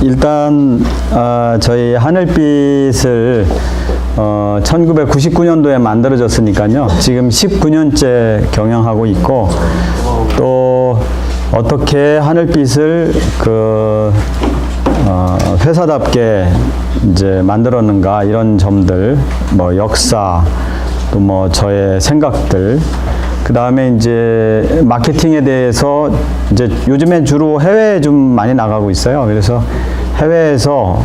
일단 저희 하늘빛을 1999년도에 만들어졌으니까요. 지금 19년째 경영하고 있고, 또 어떻게 하늘빛을 회사답게 이제 만들었는가, 이런 점들, 뭐 역사, 또 뭐 저의 생각들, 그 다음에 이제 마케팅에 대해서 이제 요즘엔 주로 해외에 좀 많이 나가고 있어요. 그래서 해외에서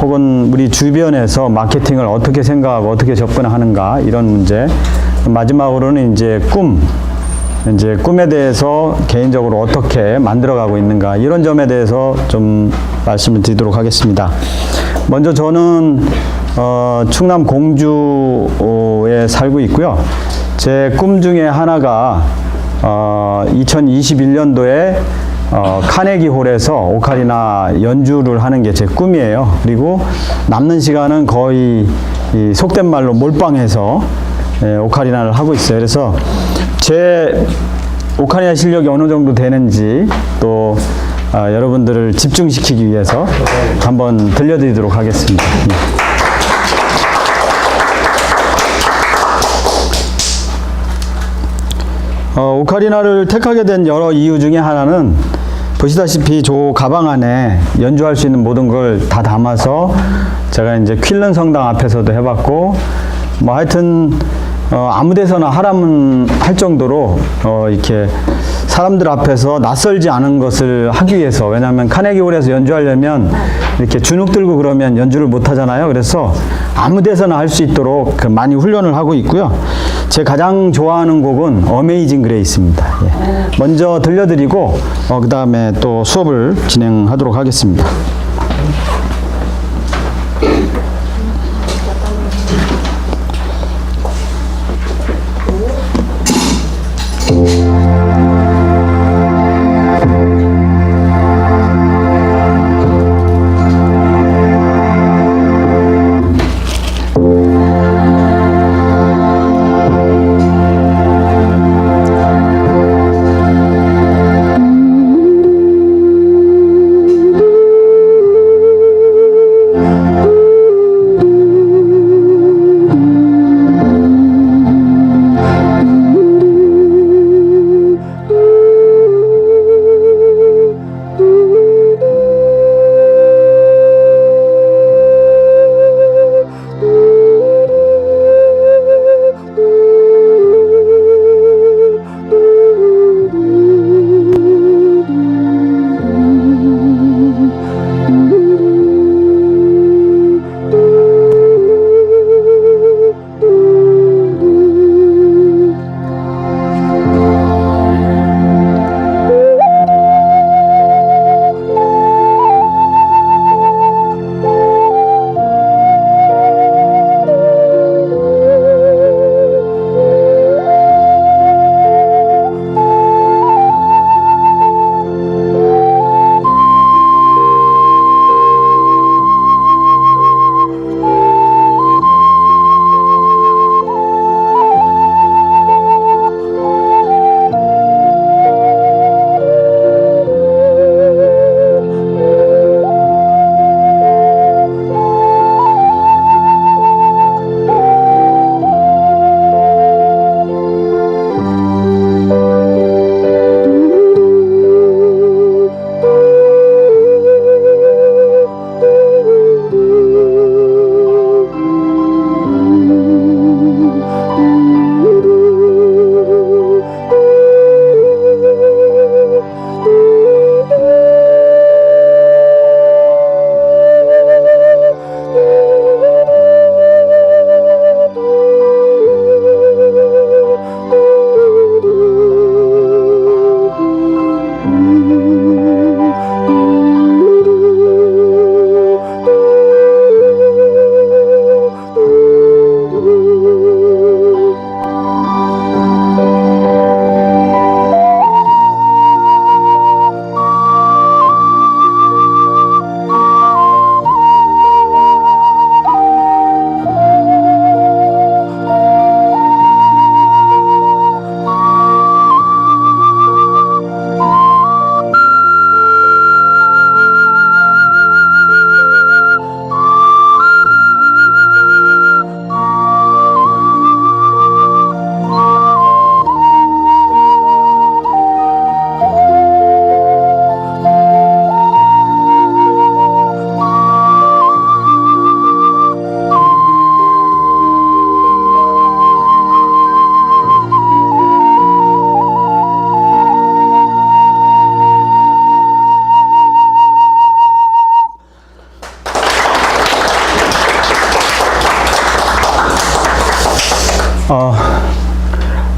혹은 우리 주변에서 마케팅을 어떻게 생각하고 어떻게 접근하는가, 이런 문제. 마지막으로는 이제 꿈에 대해서 개인적으로 어떻게 만들어가고 있는가, 이런 점에 대해서 좀 말씀을 드리도록 하겠습니다. 먼저 저는 충남 공주에 살고 있고요. 제 꿈 중에 하나가 2021년도에 카네기 홀에서 오카리나 연주를 하는 게 제 꿈이에요. 그리고 남는 시간은 거의 속된 말로 몰빵해서 오카리나를 하고 있어요. 그래서 제 오카리나 실력이 어느 정도 되는지 또 여러분들을 집중시키기 위해서 한번 들려드리도록 하겠습니다. 오카리나를 택하게 된 여러 이유 중에 하나는, 보시다시피 저 가방 안에 연주할 수 있는 모든 걸 다 담아서 제가 이제 퀼른 성당 앞에서도 해봤고, 뭐 하여튼 아무 데서나 하라면 할 정도로 이렇게 사람들 앞에서 낯설지 않은 것을 하기 위해서, 왜냐하면 카네기 홀에서 연주하려면 이렇게 주눅 들고 그러면 연주를 못 하잖아요. 그래서 아무 데서나 할 수 있도록 많이 훈련을 하고 있고요. 제 가장 좋아하는 곡은 어메이징 그레이스입니다. 예. 먼저 들려드리고 그 다음에 또 수업을 진행하도록 하겠습니다.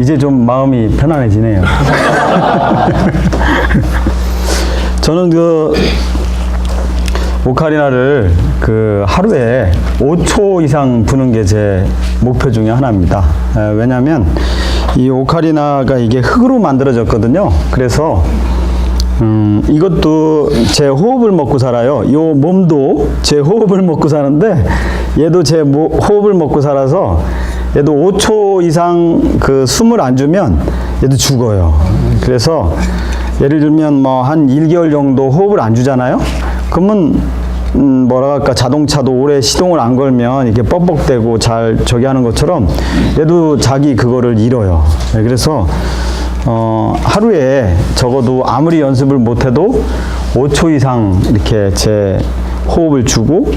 이제 좀 마음이 편안해지네요. 저는 그 오카리나를 그 하루에 5초 이상 부는 게 제 목표 중에 하나입니다. 왜냐하면 이 오카리나가 이게 흙으로 만들어졌거든요. 그래서 이것도 제 호흡을 먹고 살아요. 이 몸도 제 호흡을 먹고 사는데 얘도 제 호흡을 먹고 살아서 얘도 5초 이상 그 숨을 안 주면 얘도 죽어요. 그래서 예를 들면 뭐 한 1개월 정도 호흡을 안 주잖아요. 그러면 뭐라 할까, 자동차도 오래 시동을 안 걸면 이렇게 뻑뻑대고 잘 저기 하는 것처럼 얘도 자기 그거를 잃어요. 그래서 하루에 적어도 아무리 연습을 못해도 5초 이상 이렇게 제 호흡을 주고,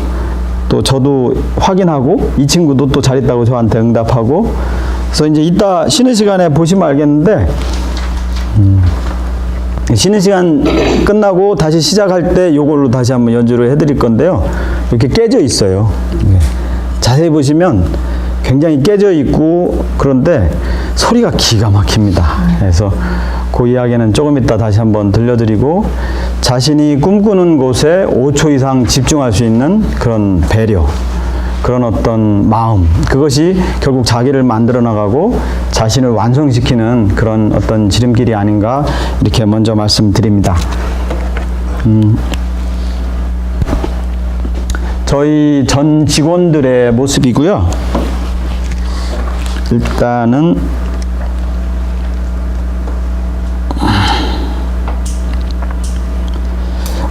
또 저도 확인하고 이 친구도 또 잘 있다고 저한테 응답하고. 그래서 이제 이따 쉬는 시간에 보시면 알겠는데, 쉬는 시간 끝나고 다시 시작할 때 요걸로 다시 한번 연주를 해드릴 건데요. 이렇게 깨져 있어요. 자세히 보시면 굉장히 깨져 있고, 그런데 소리가 기가 막힙니다. 그래서 그 이야기는 조금 이따 다시 한번 들려드리고, 자신이 꿈꾸는 곳에 5초 이상 집중할 수 있는 그런 배려, 그런 어떤 마음, 그것이 결국 자기를 만들어 나가고 자신을 완성시키는 그런 어떤 지름길이 아닌가, 이렇게 먼저 말씀드립니다. 저희 전 직원들의 모습이고요. 일단은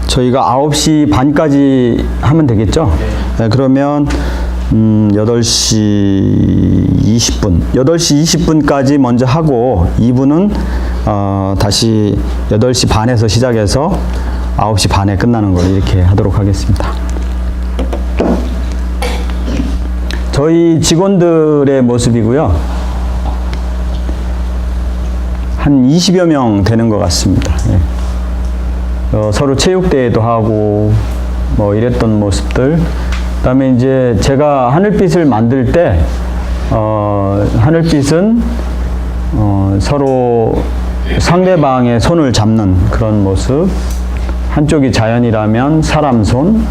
저희가 9시 반까지 하면 되겠죠? 네, 그러면 8시 20분, 8시 20분까지 먼저 하고 2부는 다시 8시 반에서 시작해서 9시 반에 끝나는 걸 이렇게 하도록 하겠습니다. 저희 직원들의 모습이고요. 한 20여 명 되는 것 같습니다. 예. 서로 체육대회도 하고 뭐 이랬던 모습들. 그다음에 이제 제가 하늘빛을 만들 때 하늘빛은 서로 상대방의 손을 잡는 그런 모습. 한쪽이 자연이라면 사람 손,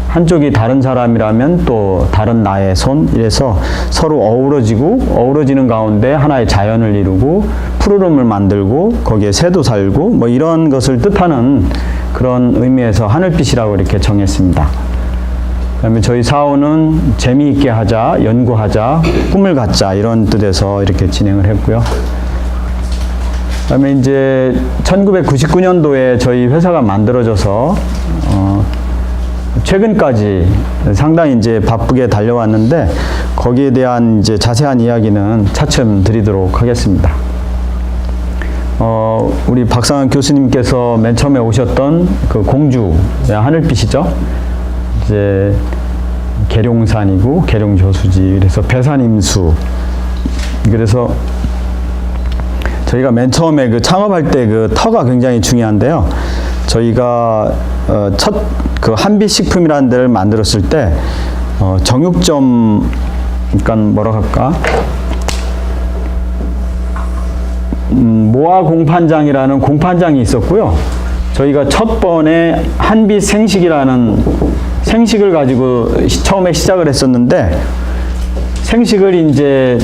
한쪽이 다른 사람이라면 또 다른 나의 손, 이래서 서로 어우러지는 가운데 하나의 자연을 이루고 푸르름을 만들고 거기에 새도 살고 뭐 이런 것을 뜻하는 그런 의미에서 하늘빛이라고 이렇게 정했습니다. 그다음에 저희 사원은 재미있게 하자, 연구하자, 꿈을 갖자, 이런 뜻에서 이렇게 진행을 했고요. 그다음에 이제 1999년도에 저희 회사가 만들어져서 최근까지 상당히 이제 바쁘게 달려왔는데, 거기에 대한 이제 자세한 이야기는 차츰 드리도록 하겠습니다. 우리 박상환 교수님께서 맨 처음에 오셨던 그 공주의 하늘빛이죠. 이제 계룡산이고 계룡저수지, 그래서 배산임수. 그래서 저희가 맨 처음에 그 창업할 때 그 터가 굉장히 중요한데요. 저희가 첫 그 한빛식품이라는 데를 만들었을 때 정육점, 그러니까 뭐라 할까, 모아 공판장이라는 공판장이 있었고요. 저희가 첫 번에 한빛 생식이라는 생식을 가지고 처음에 시작을 했었는데, 생식을 이제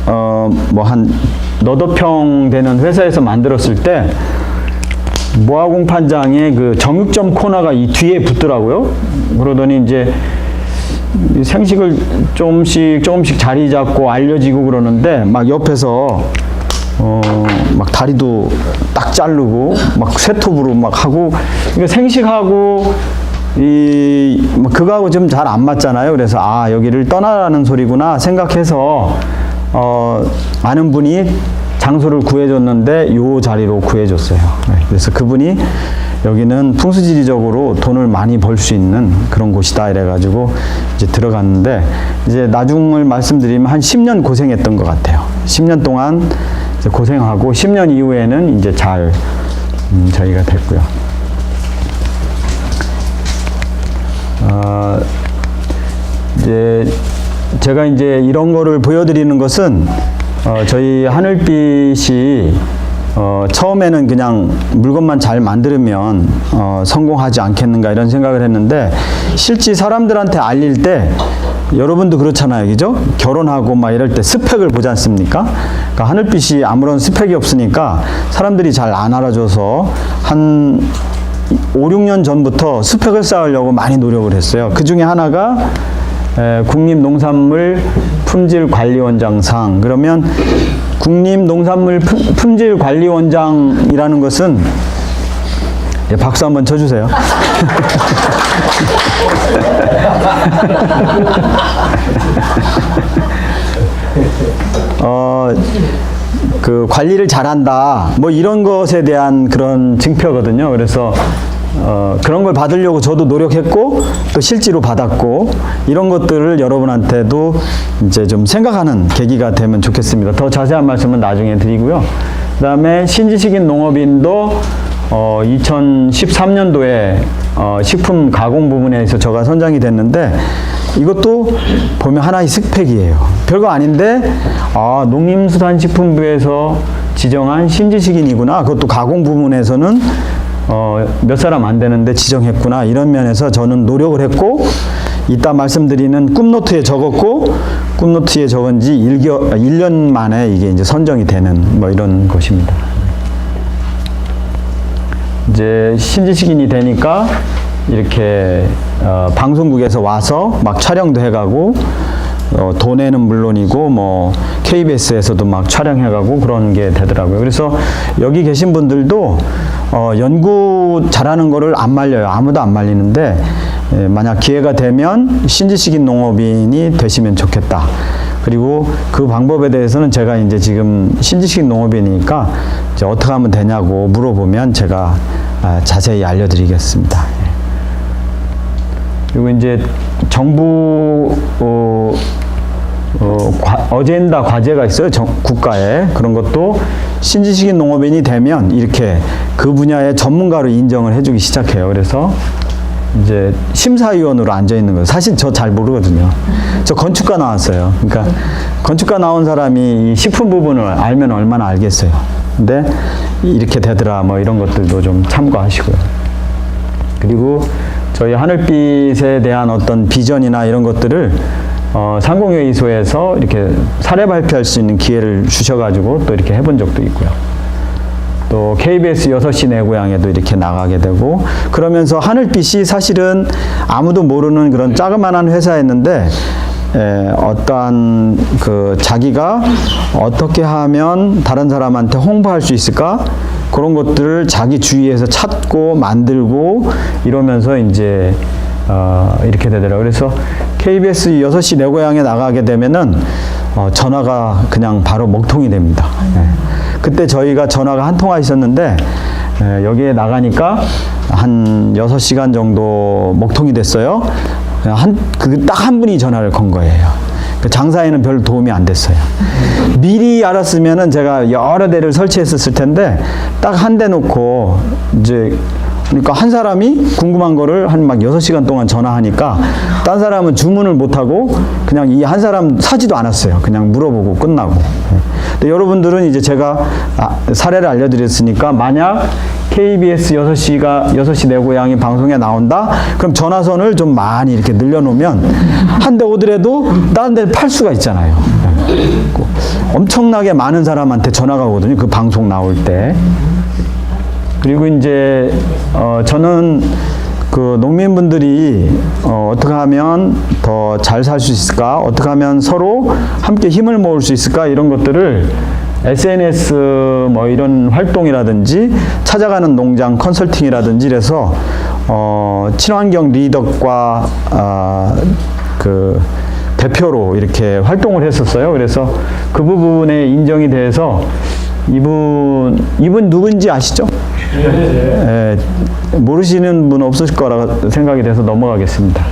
뭐 한 너덟 평 되는 회사에서 만들었을 때 모아공판장에 그 정육점 코너가 이 뒤에 붙더라고요. 그러더니 이제 생식을 조금씩 자리 잡고 알려지고 그러는데, 막 옆에서 막 다리도 딱 자르고 막 쇠톱으로 막 하고, 그러니까 생식하고 그거하고 좀 잘 안 맞잖아요. 그래서 아, 여기를 떠나라는 소리구나 생각해서 아는 분이 장소를 구해줬는데 요 자리로 구해줬어요. 그래서 그분이 여기는 풍수지리적으로 돈을 많이 벌 수 있는 그런 곳이다 이래가지고 이제 들어갔는데, 이제 나중을 말씀드리면 한 10년 고생했던 것 같아요. 10년 동안 이제 고생하고 10년 이후에는 이제 잘 저희가 됐고요. 이제 제가 이제 이런 거를 보여드리는 것은 저희 하늘빛이 처음에는 그냥 물건만 잘 만들면 성공하지 않겠는가 이런 생각을 했는데 실제 사람들한테 알릴 때 여러분도 그렇잖아요, 그죠? 결혼하고 막 이럴 때 스펙을 보지 않습니까? 그러니까 하늘빛이 아무런 스펙이 없으니까 사람들이 잘 안 알아줘서 한 5, 6년 전부터 스펙을 쌓으려고 많이 노력을 했어요. 그 중에 하나가 국립농산물 품질관리원장상. 그러면 국립농산물 품질관리원장이라는 것은 박수 한번 쳐주세요. 그 관리를 잘한다 뭐 이런 것에 대한 그런 증표거든요. 그래서 그런 걸 받으려고 저도 노력했고 또 실제로 받았고 이런 것들을 여러분한테도 이제 좀 생각하는 계기가 되면 좋겠습니다. 더 자세한 말씀은 나중에 드리고요. 그 다음에 신지식인 농업인도 2013년도에 식품 가공 부분에서 제가 선정이 됐는데 이것도 보면 하나의 스펙이에요. 별거 아닌데 농림수산식품부에서 지정한 신지식인이구나. 그것도 가공 부분에서는 몇 사람 안 되는데 지정했구나. 이런 면에서 저는 노력을 했고 이따 말씀드리는 꿈노트에 적었고 꿈노트에 적은 지 1년 만에 이게 이제 선정이 되는 뭐 이런 것입니다. 이제 신지식인이 되니까 이렇게 방송국에서 와서 막 촬영도 해가고 도내는 물론이고 뭐 KBS에서도 막 촬영해가고 그런 게 되더라고요. 그래서 여기 계신 분들도 연구 잘하는 거를 안 말려요. 아무도 안 말리는데 만약 기회가 되면 신지식인 농업인이 되시면 좋겠다. 그리고 그 방법에 대해서는 제가 이제 지금 신지식인 농업인이니까 이제 어떻게 하면 되냐고 물어보면 제가 자세히 알려드리겠습니다. 그리고 이제 정부 어젠다 과제가 있어요. 국가에. 그런 것도 신지식인 농업인이 되면 이렇게 그 분야의 전문가로 인정을 해주기 시작해요. 그래서 이제 심사위원으로 앉아 있는 거예요. 사실 저 잘 모르거든요. 저 건축가 나왔어요. 그러니까 건축가 나온 사람이 이 식품 부분을 알면 얼마나 알겠어요. 근데 이렇게 되더라 뭐 이런 것들도 좀 참고하시고요. 그리고 저희 하늘빛에 대한 어떤 비전이나 이런 것들을 상공회의소에서 이렇게 사례 발표할 수 있는 기회를 주셔가지고 또 이렇게 해본 적도 있고요. 또 KBS 6시 내 고향에도 이렇게 나가게 되고 그러면서 하늘빛이 사실은 아무도 모르는 그런 자그마한 회사였는데 어떠한 그 자기가 어떻게 하면 다른 사람한테 홍보할 수 있을까? 그런 것들을 자기 주위에서 찾고 만들고 이러면서 이제 이렇게 되더라고요. 그래서 KBS 6시 내 고향에 나가게 되면은 전화가 그냥 바로 먹통이 됩니다. 그때 저희가 전화가 한 통화 있었는데 여기에 나가니까 한 6시간 정도 먹통이 됐어요. 딱 한 분이 전화를 건 거예요. 그 장사에는 별 도움이 안 됐어요. 미리 알았으면은 제가 여러 대를 설치했었을 텐데 딱 한 대 놓고 이제 그러니까 한 사람이 궁금한 거를 한 막 6시간 동안 전화하니까 딴 사람은 주문을 못 하고 그냥 이 한 사람 사지도 않았어요. 그냥 물어보고 끝나고. 근데 여러분들은 이제 제가 사례를 알려드렸으니까 만약 KBS 6시 내 고향이 방송에 나온다? 그럼 전화선을 좀 많이 이렇게 늘려놓으면 한 대 오더라도 다른 데를 팔 수가 있잖아요. 엄청나게 많은 사람한테 전화가 오거든요. 그 방송 나올 때. 그리고 이제 저는 그 농민분들이 어떻게 하면 더 잘 살 수 있을까? 어떻게 하면 서로 함께 힘을 모을 수 있을까? 이런 것들을 SNS 뭐 이런 활동이라든지 찾아가는 농장 컨설팅이라든지 이래서 친환경 리더과 그 대표로 이렇게 활동을 했었어요. 그래서 그 부분에 인정이 돼서 이분 누군지 아시죠? 네, 모르시는 분 없으실 거라 생각이 돼서 넘어가겠습니다.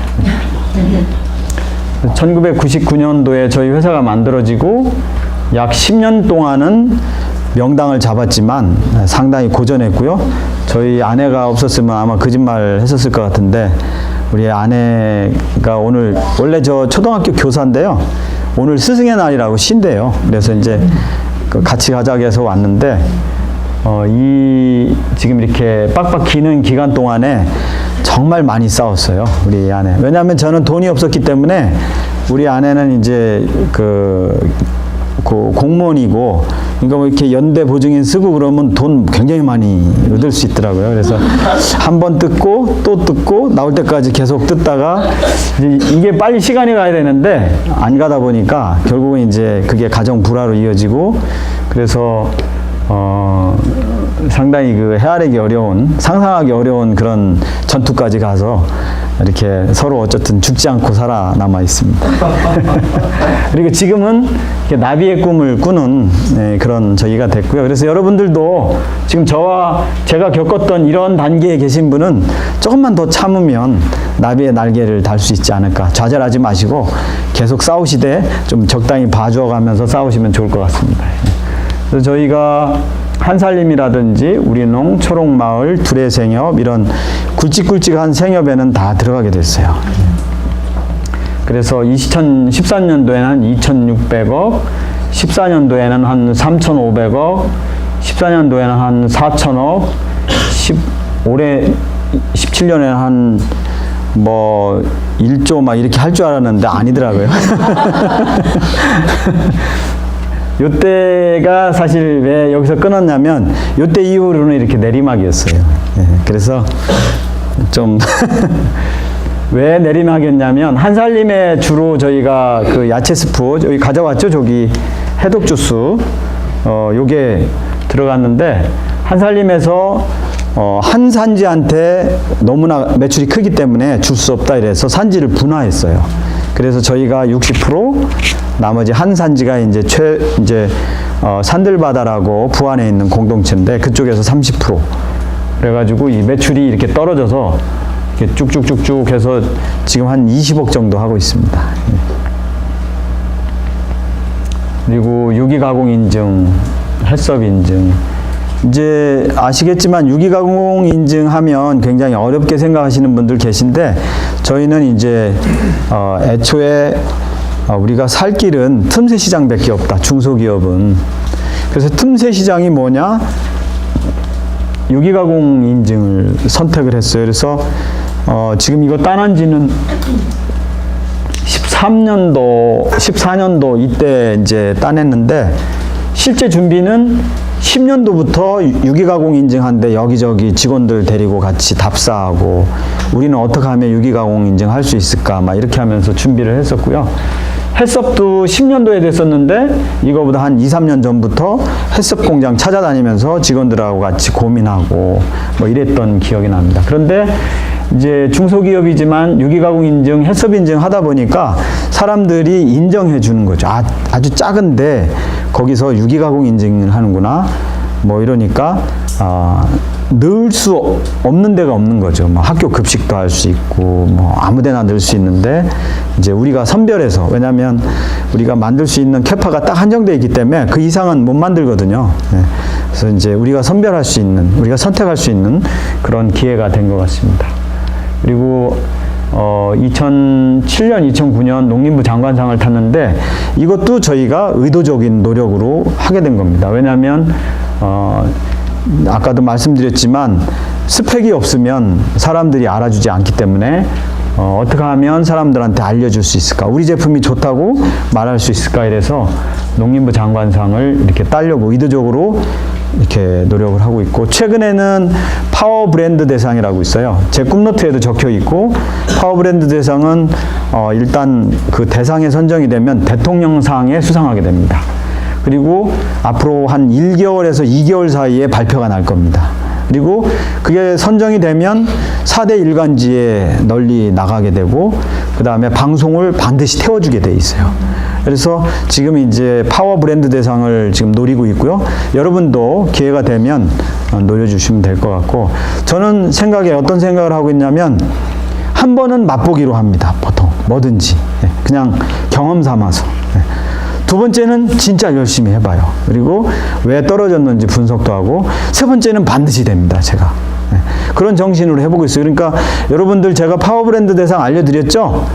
1999년도에 저희 회사가 만들어지고 약 10년 동안은 명당을 잡았지만 상당히 고전했고요. 저희 아내가 없었으면 아마 거짓말 했었을 것 같은데 우리 아내가 원래 저 초등학교 교사인데요. 오늘 스승의 날이라고 쉰대요. 그래서 이제 그 같이 가자고 해서 왔는데, 지금 이렇게 빡빡 기는 기간 동안에 정말 많이 싸웠어요, 우리 아내. 왜냐하면 저는 돈이 없었기 때문에 우리 아내는 이제 그 공무원이고, 그러니까 뭐 이렇게 연대 보증인 쓰고 그러면 돈 굉장히 많이 얻을 수 있더라고요. 그래서 한 번 뜯고 또 뜯고 나올 때까지 계속 뜯다가 이게 빨리 시간이 가야 되는데 안 가다 보니까 결국은 이제 그게 가정 불화로 이어지고, 그래서 상당히 그 헤아리기 어려운, 상상하기 어려운 그런 전투까지 가서 이렇게 서로 어쨌든 죽지 않고 살아남아 있습니다. 그리고 지금은 이렇게 나비의 꿈을 꾸는 그런 저기가 됐고요. 그래서 여러분들도 지금 저와 제가 겪었던 이런 단계에 계신 분은 조금만 더 참으면 나비의 날개를 달 수 있지 않을까. 좌절하지 마시고 계속 싸우시되 좀 적당히 봐줘 가면서 싸우시면 좋을 것 같습니다. 그래서 저희가 한살림이라든지 우리농, 초록마을, 두레생협 이런 굵직굵직한 생협에는 다 들어가게 됐어요. 그래서 2013년도에는 한 2,600억, 14년도에는 한 3,500억, 14년도에는 한 4,000억, 올해 17년에는 한 뭐 1조 막 이렇게 할 줄 알았는데 아니더라고요. 요때가 사실 왜 여기서 끊었냐면 요때 이후로는 이렇게 내리막이었어요. 그래서 좀 왜 내리막이었냐면 한살림에 주로 저희가 그 야채 스프 여기 가져왔죠. 저기 해독 주스 요게 들어갔는데 한살림에서 한 산지한테 너무나 매출이 크기 때문에 줄 수 없다 이래서 산지를 분화했어요. 그래서 저희가 60%, 나머지 한 산지가 이제 산들바다라고 부안에 있는 공동체인데 그쪽에서 30%. 그래가지고 이 매출이 이렇게 떨어져서 이렇게 쭉쭉쭉쭉 해서 지금 한 20억 정도 하고 있습니다. 그리고 유기가공 인증, 햇섭 인증. 이제 아시겠지만 유기가공 인증하면 굉장히 어렵게 생각하시는 분들 계신데 저희는 이제 애초에 우리가 살 길은 틈새 시장밖에 없다. 중소기업은. 그래서 틈새 시장이 뭐냐? 유기가공 인증을 선택을 했어요. 그래서 지금 이거 따난 지는 14년도 이때 이제 따냈는데 실제 준비는 10년도부터 유기가공 인증하는데 여기저기 직원들 데리고 같이 답사하고 우리는 어떻게 하면 유기가공 인증할 수 있을까 막 이렇게 하면서 준비를 했었고요. 햇섭도 10년도에 됐었는데 이거보다 한 2, 3년 전부터 햇섭 공장 찾아다니면서 직원들하고 같이 고민하고 뭐 이랬던 기억이 납니다. 그런데 이제 중소기업이지만 유기가공 인증, 햇섭 인증 하다 보니까 사람들이 인정해 주는 거죠. 아주 작은데 거기서 유기가공 인증을 하는구나. 뭐 이러니까 넣을 수 없는 데가 없는 거죠. 뭐 학교 급식도 할 수 있고 뭐 아무데나 넣을 수 있는데 이제 우리가 선별해서, 왜냐하면 우리가 만들 수 있는 캐파가 딱 한정되어 있기 때문에 그 이상은 못 만들거든요. 그래서 이제 우리가 선별할 수 있는, 우리가 선택할 수 있는 그런 기회가 된 것 같습니다. 그리고 2007년, 2009년 농림부 장관상을 탔는데 이것도 저희가 의도적인 노력으로 하게 된 겁니다. 왜냐하면 아까도 말씀드렸지만 스펙이 없으면 사람들이 알아주지 않기 때문에 어떻게 하면 사람들한테 알려줄 수 있을까, 우리 제품이 좋다고 말할 수 있을까, 이래서 농림부 장관상을 이렇게 따려고 의도적으로 이렇게 노력을 하고 있고, 최근에는 파워 브랜드 대상이라고 있어요. 제 꿈노트에도 적혀 있고, 파워 브랜드 대상은 일단 그 대상에 선정이 되면 대통령상에 수상하게 됩니다. 그리고 앞으로 한 1개월에서 2개월 사이에 발표가 날 겁니다. 그리고 그게 선정이 되면 4대 일간지에 널리 나가게 되고, 그 다음에 방송을 반드시 태워주게 돼 있어요. 그래서 지금 이제 파워 브랜드 대상을 지금 노리고 있고요. 여러분도 기회가 되면 노려주시면 될 것 같고, 저는 어떤 생각을 하고 있냐면, 한 번은 맛보기로 합니다. 보통 뭐든지 그냥 경험 삼아서. 두 번째는 진짜 열심히 해봐요. 그리고 왜 떨어졌는지 분석도 하고, 세 번째는 반드시 됩니다. 제가 그런 정신으로 해보고 있어요. 그러니까 여러분들 제가 파워브랜드 대상 알려드렸죠?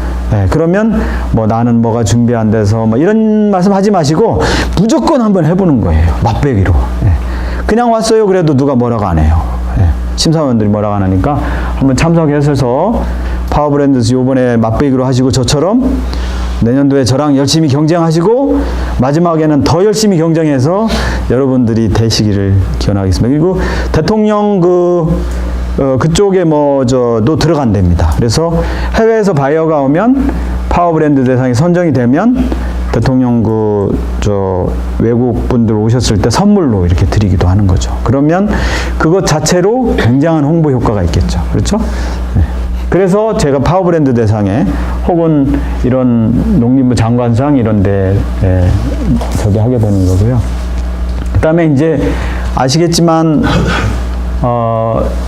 그러면 뭐 나는 뭐가 준비 안 돼서 뭐 이런 말씀 하지 마시고 무조건 한번 해보는 거예요. 맛배기로. 그냥 왔어요. 그래도 누가 뭐라고 안 해요. 심사위원들이 뭐라고 안 하니까 한번 참석해서 파워브랜드스 요번에 맛배기로 하시고 저처럼 내년도에 저랑 열심히 경쟁하시고 마지막에는 더 열심히 경쟁해서 여러분들이 되시기를 기원하겠습니다. 그리고 대통령 그쪽에 도 들어간답니다. 그래서 해외에서 바이어가 오면 파워브랜드 대상이 선정이 되면 대통령 외국 분들 오셨을 때 선물로 이렇게 드리기도 하는 거죠. 그러면 그것 자체로 굉장한 홍보 효과가 있겠죠. 그렇죠? 그래서 제가 파워브랜드 대상에 혹은 이런 농림부 장관상 이런 데 하게 되는 거고요. 그 다음에 이제 아시겠지만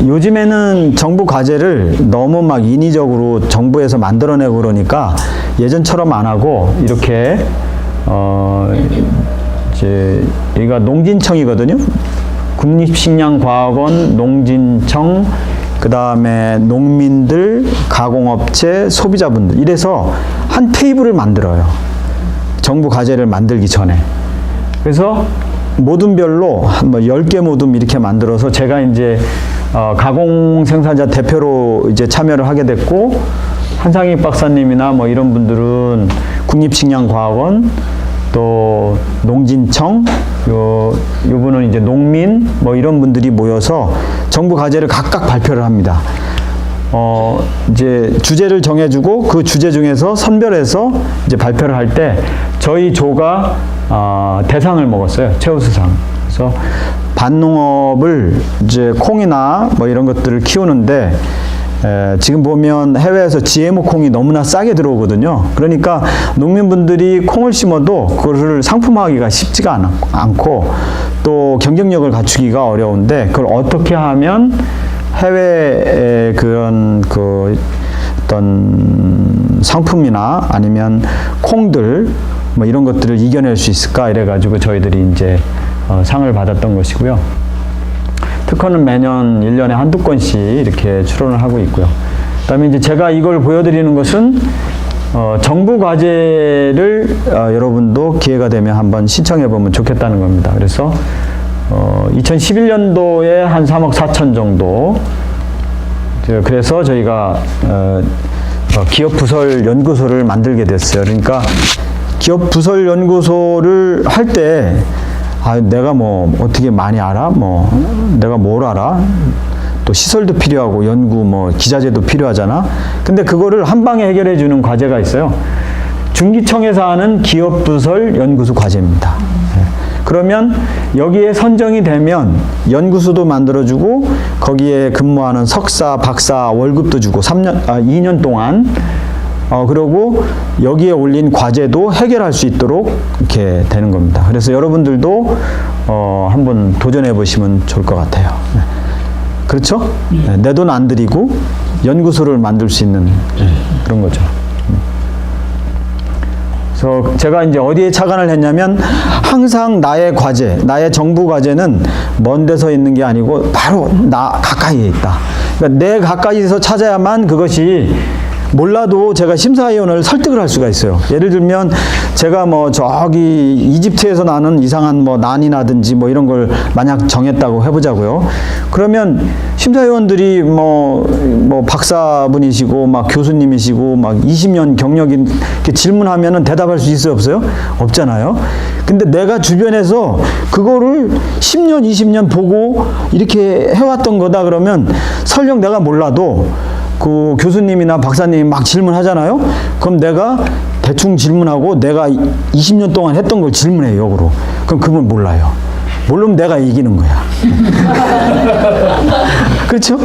요즘에는 정부 과제를 너무 막 인위적으로 정부에서 만들어내고 그러니까 예전처럼 안 하고 이렇게 이제 여기가 농진청이거든요. 국립식량과학원, 농진청, 그 다음에 농민들, 가공업체, 소비자분들 이래서 한 테이블을 만들어요. 정부 과제를 만들기 전에. 그래서 모둠별로 뭐 10개 모둠 이렇게 만들어서 제가 이제 가공 생산자 대표로 이제 참여를 하게 됐고 한상익 박사님이나 뭐 이런 분들은 국립식량과학원 또 농진청 요분은 이제 농민 뭐 이런 분들이 모여서 정부 과제를 각각 발표를 합니다. 이제 주제를 정해주고 그 주제 중에서 선별해서 이제 발표를 할 때 저희 조가 대상을 먹었어요. 최우수상. 그래서 밭농업을 이제 콩이나 뭐 이런 것들을 키우는데 지금 보면 해외에서 GMO 콩이 너무나 싸게 들어오거든요. 그러니까 농민분들이 콩을 심어도 그것을 상품화하기가 쉽지가 않고 또 경쟁력을 갖추기가 어려운데 그걸 어떻게 하면 해외의 그런 어떤 상품이나 아니면 콩들 뭐 이런 것들을 이겨낼 수 있을까 이래가지고 저희들이 이제 상을 받았던 것이고요. 특허는 매년 1년에 한두 건씩 이렇게 출원을 하고 있고요. 그 다음에 이제 제가 이걸 보여드리는 것은 정부 과제를 여러분도 기회가 되면 한번 신청해 보면 좋겠다는 겁니다. 그래서 2011년도에 한 3억 4천 정도. 그래서 저희가 기업부설 연구소를 만들게 됐어요. 그러니까 기업부설 연구소를 할 때 내가 뭐 어떻게 많이 알아? 뭐 내가 뭘 알아? 또 시설도 필요하고 연구 뭐 기자재도 필요하잖아. 근데 그거를 한 방에 해결해 주는 과제가 있어요. 중기청에서 하는 기업부설 연구소 과제입니다. 그러면 여기에 선정이 되면 연구소도 만들어주고 거기에 근무하는 석사, 박사 월급도 주고 2년 동안 그리고 여기에 올린 과제도 해결할 수 있도록 이렇게 되는 겁니다. 그래서 여러분들도 한번 도전해 보시면 좋을 것 같아요. 그렇죠? 내 돈 안 들이고 연구소를 만들 수 있는 그런 거죠. 그래서 제가 이제 어디에 착안을 했냐면 항상 나의 과제, 나의 정부 과제는 먼 데서 있는 게 아니고 바로 나 가까이에 있다. 그러니까 내 가까이에서 찾아야만 그것이 몰라도 제가 심사위원을 설득을 할 수가 있어요. 예를 들면 제가 뭐 저기 이집트에서 나는 이상한 뭐 난이라든지 뭐 이런 걸 만약 정했다고 해보자고요. 그러면 심사위원들이 뭐 박사분이시고 막 교수님이시고 막 20년 경력이 이렇게 질문하면은 대답할 수 있어요, 없어요? 없잖아요. 근데 내가 주변에서 그거를 10년, 20년 보고 이렇게 해왔던 거다 그러면 설령 내가 몰라도 그 교수님이나 박사님이 막 질문하잖아요. 그럼 내가 대충 질문하고 내가 20년 동안 했던 걸 질문해요, 역으로. 그럼 그분 몰라요. 모르면 내가 이기는 거야. 그렇죠?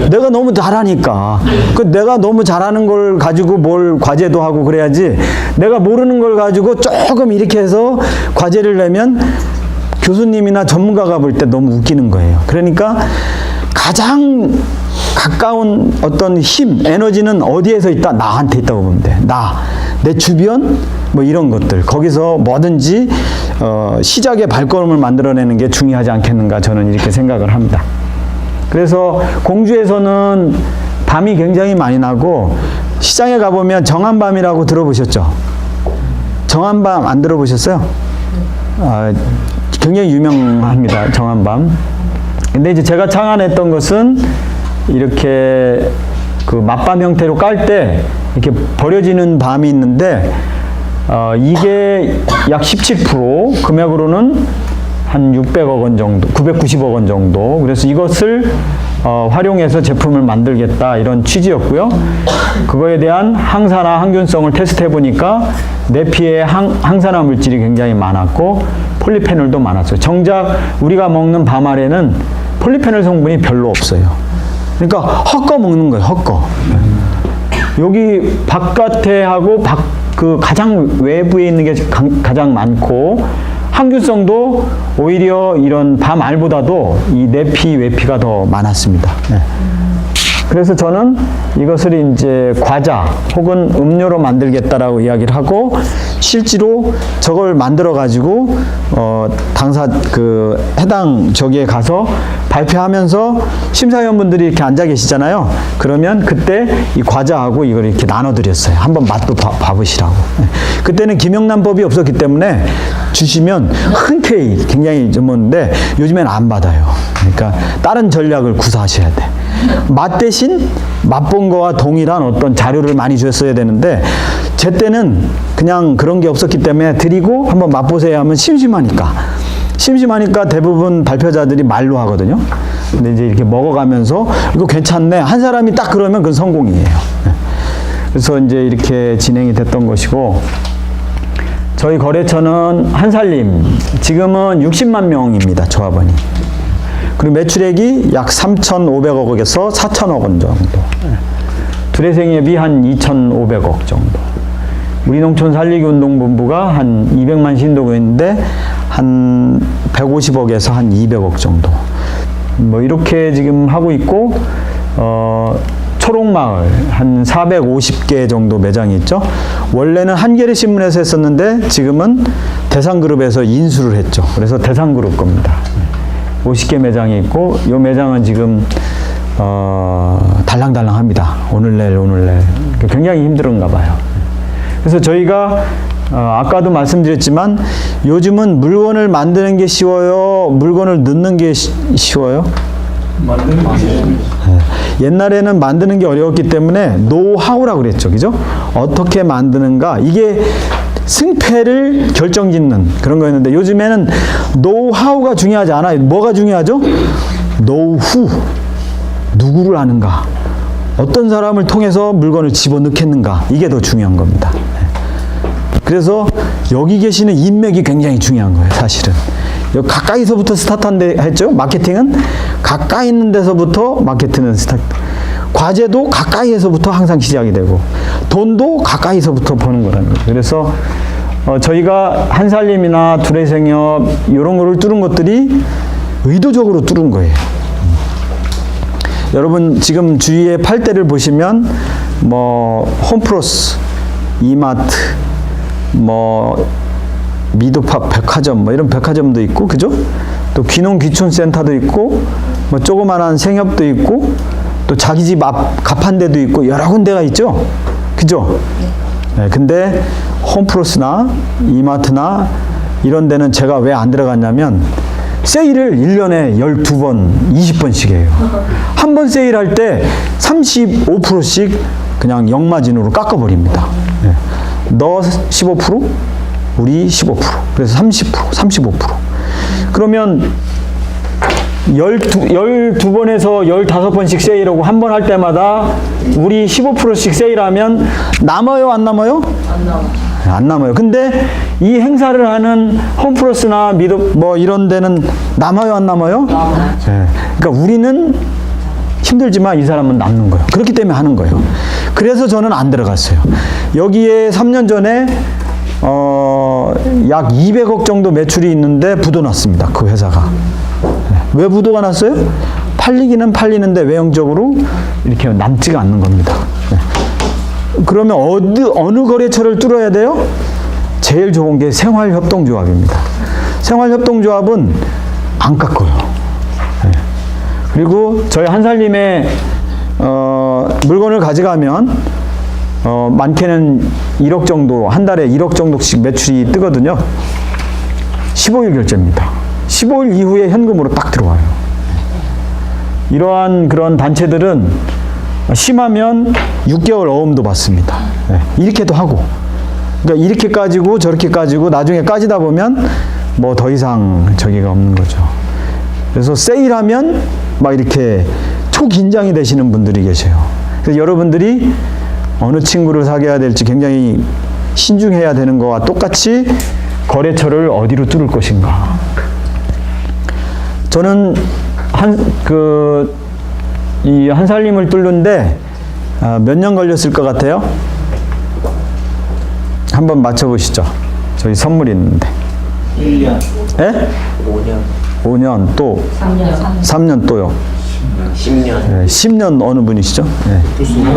내가 너무 잘하니까. 내가 너무 잘하는 걸 가지고 뭘 과제도 하고 그래야지 내가 모르는 걸 가지고 조금 이렇게 해서 과제를 내면 교수님이나 전문가가 볼 때 너무 웃기는 거예요. 그러니까 가장 가까운 어떤 힘, 에너지는 어디에서 있다? 나한테 있다고 보면 돼. 내 주변, 뭐 이런 것들. 거기서 뭐든지 시작의 발걸음을 만들어내는 게 중요하지 않겠는가 저는 이렇게 생각을 합니다. 그래서 공주에서는 밤이 굉장히 많이 나고, 시장에 가보면 정한밤이라고 들어보셨죠? 정한밤 안 들어보셨어요? 굉장히 유명합니다. 정한밤. 근데 이제 제가 창안했던 것은 이렇게 그 맞밤 형태로 깔 때 이렇게 버려지는 밤이 있는데, 이게 약 17%, 금액으로는 한 600억 원 정도, 990억 원 정도. 그래서 이것을 활용해서 제품을 만들겠다, 이런 취지였고요. 그거에 대한 항산화, 항균성을 테스트해 보니까 내피에 항산화 물질이 굉장히 많았고 폴리페놀도 많았어요. 정작 우리가 먹는 밤알에는 폴리페놀 성분이 별로 없어요. 그러니까 헛거 먹는 거예요, 헛거. 여기 바깥에 하고 그 가장 외부에 있는 게 가장 많고, 항균성도 오히려 이런 밤알보다도 이 내피, 외피가 더 많았습니다. 네. 그래서 저는 이것을 이제 과자 혹은 음료로 만들겠다라고 이야기를 하고, 실제로 저걸 만들어 가지고 당사 그 해당 저기에 가서 발표하면서 심사위원분들이 이렇게 앉아 계시잖아요. 그러면 그때 이 과자하고 이걸 이렇게 나눠 드렸어요. 한번 맛도 봐보시라고. 그때는 김영란법이 없었기 때문에 주시면 흔쾌히 굉장히 좋은데, 요즘엔 안 받아요. 그러니까 다른 전략을 구사하셔야 돼. 맛 대신 맛본 거와 동일한 어떤 자료를 많이 줬어야 되는데, 제 때는 그냥 그런 게 없었기 때문에 드리고 한번 맛보세요 하면 심심하니까 대부분 발표자들이 말로 하거든요. 근데 이제 이렇게 먹어가면서 이거 괜찮네 한 사람이 딱 그러면 그건 성공이에요. 그래서 이제 이렇게 진행이 됐던 것이고, 저희 거래처는 한살림 지금은 60만 명입니다. 조합원이. 그리고 매출액이 약 3,500억에서 4,000억 원 정도. 두레생협이 한 2,500억 정도. 우리 농촌 살리기 운동본부가 한 200만 신도구인데 한 150억에서 한 200억 정도. 뭐 이렇게 지금 하고 있고, 초록마을 한 450개 정도 매장이 있죠. 원래는 한겨레 신문에서 했었는데 지금은 대상그룹에서 인수를 했죠. 그래서 대상그룹 겁니다. 50개 매장이 있고, 이 매장은 지금 달랑달랑합니다. 오늘 내일 굉장히 힘들은가 봐요. 그래서 저희가 아까도 말씀드렸지만 요즘은 물건을 만드는 게 쉬워요? 물건을 넣는 게 쉬워요? 만드는 게 옛날에는 만드는 게 어려웠기 때문에 노하우라고 그랬죠. 그죠? 어떻게 만드는가. 이게 승패를 결정짓는 그런 거였는데, 요즘에는 노하우가 중요하지 않아요. 뭐가 중요하죠? 노후. 누구를 아는가. 어떤 사람을 통해서 물건을 집어넣겠는가. 이게 더 중요한 겁니다. 그래서 여기 계시는 인맥이 굉장히 중요한 거예요, 사실은. 여기 가까이서부터 스타트한데 했죠? 마케팅은 가까이 있는 데서부터 마케팅은 스타트. 과제도 가까이에서부터 항상 시작이 되고, 돈도 가까이서부터 버는 거라는 거죠. 그래서 저희가 한살림이나 두레생협 이런 거를 뚫은 것들이 의도적으로 뚫은 거예요. 여러분 지금 주위에 팔대를 보시면 뭐 홈플러스, 이마트, 뭐 미도팝 백화점, 뭐 이런 백화점도 있고, 그죠? 또 귀농귀촌센터도 있고, 뭐 조그만한 생협도 있고, 또 자기 집 앞 가판대도 있고, 여러 군데가 있죠? 그죠? 네, 근데 홈플러스나 이마트나 이런 데는 제가 왜 안 들어갔냐면, 세일을 1년에 12번, 20번씩 해요. 한 번 세일할 때 35%씩 그냥 역마진으로 깎아버립니다. 네. 너 15%, 우리 15%. 그래서 30%, 35%. 그러면 12번에서 15번씩 세일하고 한 번 할 때마다 우리 15%씩 세일하면 남아요, 안 남아요? 안 남아. 안 남아요. 근데 이 행사를 하는 홈플러스나 미도 뭐 이런 데는 남아요, 안 남아요? 남아. 네. 그러니까 우리는 힘들지만 이 사람은 남는 거예요. 그렇기 때문에 하는 거예요. 그래서 저는 안 들어갔어요. 여기에 3년 전에 약 200억 정도 매출이 있는데 부도 났습니다. 그 회사가. 왜 부도가 났어요? 팔리기는 팔리는데 외형적으로 이렇게 남지가 않는 겁니다. 네. 그러면 어느 거래처를 뚫어야 돼요? 제일 좋은 게 생활협동조합입니다. 생활협동조합은 안 깎아요. 네. 그리고 저희 한살림에 물건을 가져가면 많게는 1억 정도, 한 달에 1억 정도씩 매출이 뜨거든요. 15일 결제입니다. 15일 이후에 현금으로 딱 들어와요. 이러한 그런 단체들은 심하면 6개월 어음도 받습니다. 이렇게도 하고. 그러니까 이렇게 까지고 저렇게 까지고 나중에 까지다 보면 뭐 더 이상 저기가 없는 거죠. 그래서 세일하면 막 이렇게 초긴장이 되시는 분들이 계세요. 그래서 여러분들이 어느 친구를 사귀어야 될지 굉장히 신중해야 되는 거와 똑같이 거래처를 어디로 뚫을 것인가. 저는 이 한살림을 뚫는데 몇 년 걸렸을 것 같아요? 한번 맞춰보시죠. 저희 선물이 있는데. 1년. 예? 5년. 5년 또 3년 또요. 10년. 네, 10년 어느 분이시죠? 네. 그렇습니다.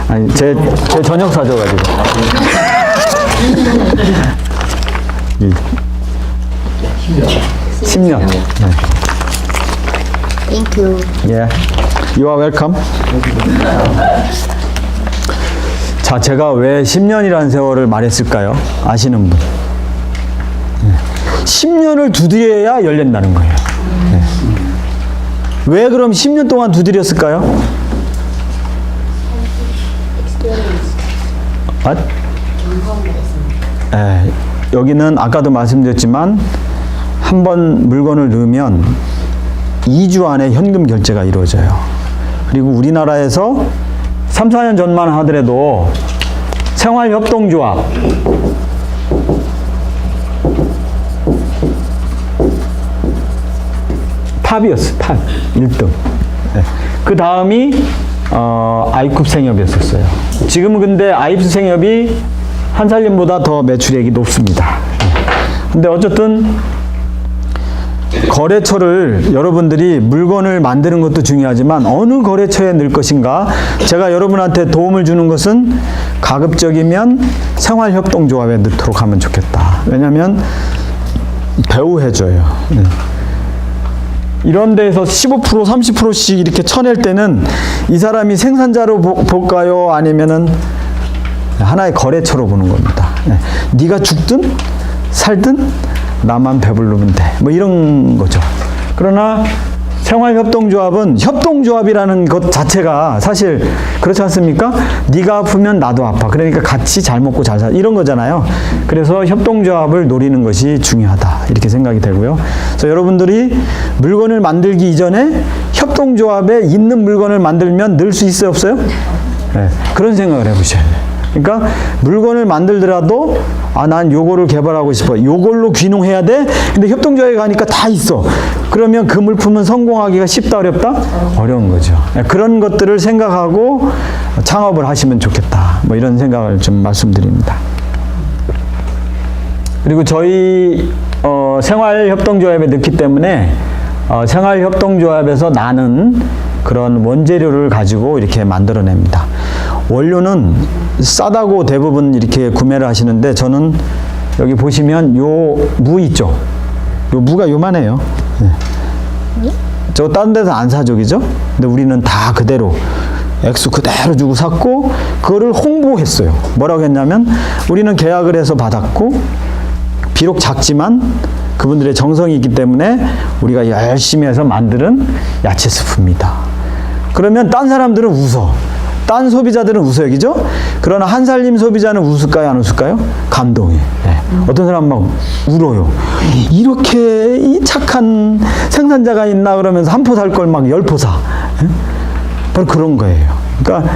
아니 제 저녁 사줘가지고. 10년. 네. Thank you. Yeah. You are welcome. 자, 제가 왜 10년이라는 세월을 말했을까요? 아시는 분. 10년을 두드려야 열린다는 거예요. 네. 왜 그럼 10년 동안 두드렸을까요? 여기는 아까도 말씀드렸지만 한 번 물건을 넣으면 2주 안에 현금 결제가 이루어져요. 그리고 우리나라에서 3, 4년 전만 하더라도 생활협동조합 탑이었어요. 탑 1등. 네. 그 다음이 아이쿱 생협이었어요. 지금은 근데 아이쿱 생협이 한살림보다 더 매출액이 높습니다. 근데 어쨌든 거래처를 여러분들이 물건을 만드는 것도 중요하지만 어느 거래처에 넣을 것인가. 제가 여러분한테 도움을 주는 것은 가급적이면 생활협동조합에 넣도록 하면 좋겠다. 왜냐하면 배우해줘요. 이런 데에서 15% 30%씩 이렇게 쳐낼 때는 이 사람이 생산자로 볼까요? 아니면은 하나의 거래처로 보는 겁니다. 네가 죽든 살든 나만 배부르면 돼. 뭐 이런 거죠. 그러나 생활협동조합은 협동조합이라는 것 자체가 사실 그렇지 않습니까? 네가 아프면 나도 아파. 그러니까 같이 잘 먹고 잘 살 이런 거잖아요. 그래서 협동조합을 노리는 것이 중요하다. 이렇게 생각이 되고요. 그래서 여러분들이 물건을 만들기 이전에 협동조합에 있는 물건을 만들면 늘 수 있어요? 없어요? 네, 그런 생각을 해보셔야 돼요. 그러니까 물건을 만들더라도 난 요거를 개발하고 싶어. 요걸로 귀농해야 돼? 근데 협동조합에 가니까 다 있어. 그러면 그 물품은 성공하기가 쉽다 어렵다? 어려운 거죠. 그런 것들을 생각하고 창업을 하시면 좋겠다. 뭐 이런 생각을 좀 말씀드립니다. 그리고 저희 생활협동조합에 넣기 때문에 생활협동조합에서 나는 그런 원재료를 가지고 이렇게 만들어냅니다. 원료는 싸다고 대부분 이렇게 구매를 하시는데 저는 여기 보시면 요 무 있죠? 요 무가 요만해요. 네. 저 다른 데서 안 사죠, 그죠? 근데 우리는 다 그대로 액수 그대로 주고 샀고 그거를 홍보했어요. 뭐라고 했냐면 우리는 계약을 해서 받았고 비록 작지만 그분들의 정성이 있기 때문에 우리가 열심히 해서 만드는 야채 스프입니다. 그러면 딴 사람들은 웃어. 딴 소비자들은 웃어요, 그죠? 그러나 한살림 소비자는 웃을까요, 안 웃을까요? 감동해. 네. 어떤 사람은 막 울어요. 이렇게 이 착한 생산자가 있나 그러면서 한 포 살 걸 막 10포 사. 네? 바로 그런 거예요. 그러니까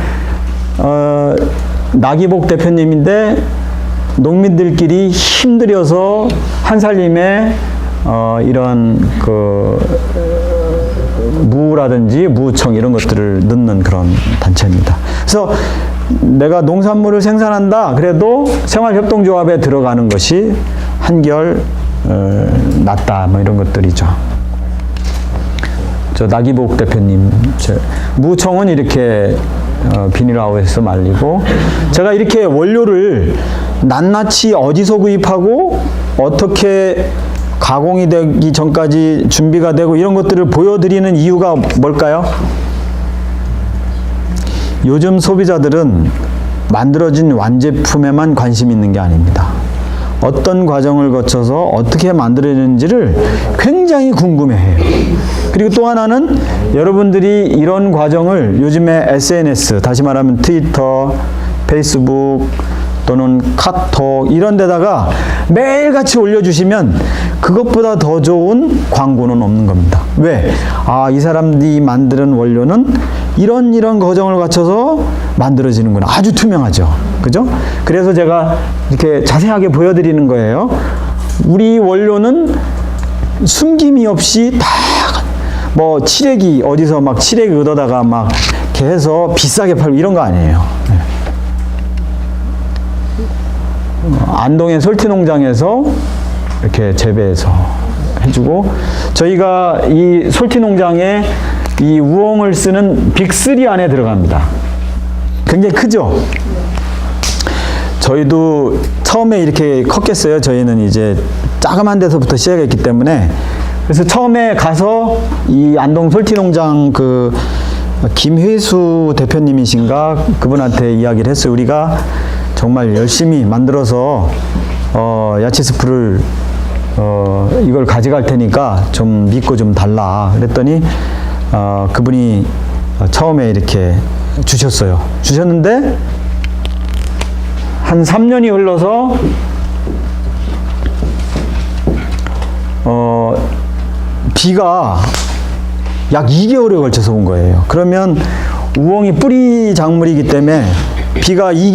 나기복 대표님인데 농민들끼리 힘들여서 한살림에 이런 무라든지 무청 이런 것들을 넣는 그런 단체입니다. 그래서 내가 농산물을 생산한다 그래도 생활협동조합에 들어가는 것이 한결 낫다 뭐 이런 것들이죠. 저 나기복 대표님 무청은 이렇게 비닐하우스에서 말리고, 제가 이렇게 원료를 낱낱이 어디서 구입하고 어떻게 가공이 되기 전까지 준비가 되고 이런 것들을 보여드리는 이유가 뭘까요? 요즘 소비자들은 만들어진 완제품에만 관심 있는 게 아닙니다. 어떤 과정을 거쳐서 어떻게 만들어지는지를 굉장히 궁금해해요. 그리고 또 하나는 여러분들이 이런 과정을 요즘에 SNS, 다시 말하면 트위터, 페이스북 또는 카톡 이런 데다가 매일같이 올려주시면 그것보다 더 좋은 광고는 없는 겁니다. 왜? 아, 이 사람들이 만드는 원료는 이런 과정을 거쳐서 만들어지는구나. 아주 투명하죠. 그죠? 그래서 제가 이렇게 자세하게 보여드리는 거예요. 우리 원료는 숨김이 없이 다 뭐 칠액이 어디서 막 칠액 얻어다가 막 이렇게 해서 비싸게 팔고 이런 거 아니에요. 네. 안동의 솔티농장에서 이렇게 재배해서 해주고, 저희가 이 솔티농장에 이 우엉을 쓰는 빅3 안에 들어갑니다. 굉장히 크죠? 저희도 처음에 이렇게 컸겠어요. 저희는 이제 자그만 데서부터 시작했기 때문에. 그래서 처음에 가서 이 안동 솔티농장 그 김회수 대표님이신가 그분한테 이야기를 했어요. 우리가 정말 열심히 만들어서 야채 스프를 이걸 가져갈 테니까 좀 믿고 좀 달라. 그랬더니 그분이 처음에 이렇게 주셨어요. 주셨는데 한 3년이 흘러서 비가 약 2개월에 걸쳐서 온 거예요. 그러면 우엉이 뿌리 작물이기 때문에 비가 2개월